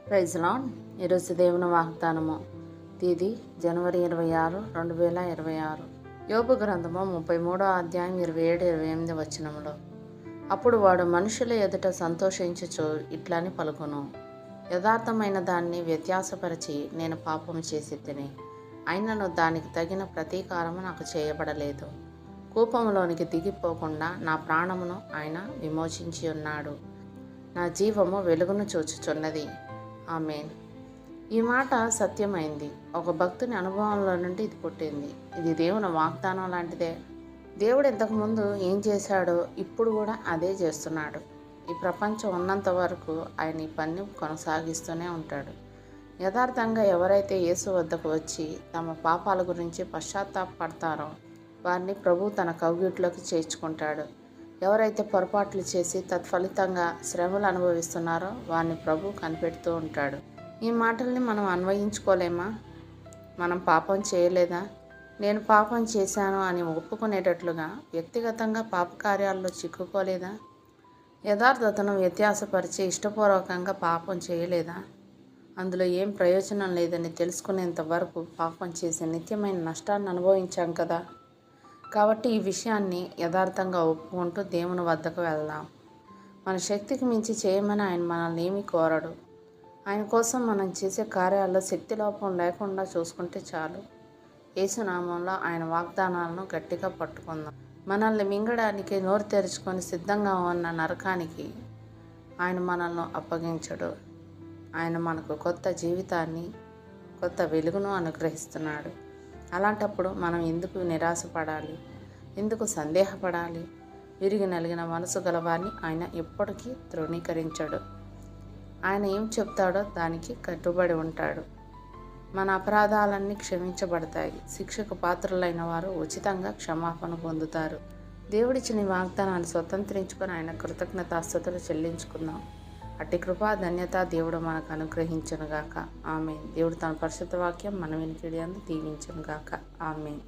Praise lord. ఈరోజు దేవుని వాగ్దానము తేదీ జనవరి 26, 2026. యోబు గ్రంథము 33వ అధ్యాయం 27-28 వచనములో, అప్పుడు వాడు మనుషుల ఎదుట సంతోషించుచు ఇట్లని పలుకును, యథార్థమైన దాన్ని వ్యత్యాసపరిచి నేను పాపం చేసి తిని, అయినను దానికి తగిన ప్రతీకారము నాకు చేయబడలేదు. కూపంలోనికి దిగిపోకుండా నా ప్రాణమును ఆయన విమోచించి ఉన్నాడు. నా జీవము వెలుగును చూచుచున్నది. ఆమేన్. ఈ మాట సత్యమైంది. ఒక భక్తుని అనుభవంలో నుండి ఇది పుట్టింది. ఇది దేవుని వాగ్దానం లాంటిదే. దేవుడు ఇంతకుముందు ఏం చేశాడో ఇప్పుడు కూడా అదే చేస్తున్నాడు. ఈ ప్రపంచం ఉన్నంత వరకు ఆయన ఈ పని కొనసాగిస్తూనే ఉంటాడు. యథార్థంగా ఎవరైతే యేసు వద్దకు వచ్చి తమ పాపాల గురించి పశ్చాత్తాపడతారో వారిని ప్రభు తన కౌగిట్లోకి చేర్చుకుంటాడు. ఎవరైతే పొరపాట్లు చేసి తత్ఫలితంగా శ్రమలు అనుభవిస్తున్నారో వారిని ప్రభు కనిపెడుతూ ఉంటాడు. ఈ మాటల్ని మనం అన్వయించుకోలేమా? మనం పాపం చేయలేదా? నేను పాపం చేశాను అని ఒప్పుకునేటట్లుగా వ్యక్తిగతంగా పాపకార్యాల్లో చిక్కుకోలేదా? యథార్థతను వ్యత్యాసపరిచి ఇష్టపూర్వకంగా పాపం చేయలేదా? అందులో ఏం ప్రయోజనం లేదని తెలుసుకునేంత వరకు పాపం చేసి నిత్యమైన నష్టాన్ని అనుభవించాం కదా. కాబట్టి ఈ విషయాన్ని యథార్థంగా ఒప్పుకుంటూ దేవుని వద్దకు వెళ్దాం. మన శక్తికి మించి చేయమని ఆయన మనల్ని ఏమీ కోరడు. ఆయన కోసం మనం చేసే కార్యాల్లో శక్తి లోపం లేకుండా చూసుకుంటే చాలు. యేసు నామంలో ఆయన వాగ్దానాలను గట్టిగా పట్టుకుందాం. మనల్ని మింగడానికి నోరు తెరుచుకొని సిద్ధంగా ఉన్న నరకానికి ఆయన మనల్ని అప్పగించడు. ఆయన మనకు కొత్త జీవితాన్ని, కొత్త వెలుగును అనుగ్రహిస్తున్నాడు. అలాంటప్పుడు మనం ఎందుకు నిరాశపడాలి? ఎందుకు సందేహపడాలి? విరిగి నలిగిన మనసు గలవారిని ఆయన ఎప్పటికీ తృణీకరించడు. ఆయన ఏం చెప్తాడో దానికి కట్టుబడి ఉంటాడు. మన అపరాధాలన్నీ క్షమించబడతాయి. శిక్షకు పాత్రులైన వారు ఉచితంగా క్షమాపణ పొందుతారు. దేవుడిచ్చిన వాగ్దానాన్ని స్వతంత్రించుకొని ఆయన కృతజ్ఞతాస్తుతులు చెల్లించుకుందాం. అట్టి కృపా ధన్యత దేవుడు మనకు అనుగ్రహించునుగాక. ఆమేన్. దేవుడు తన పరిశుద్ధ వాక్యం మన వినికిడి అందు దీవించునుగాక. ఆమేన్.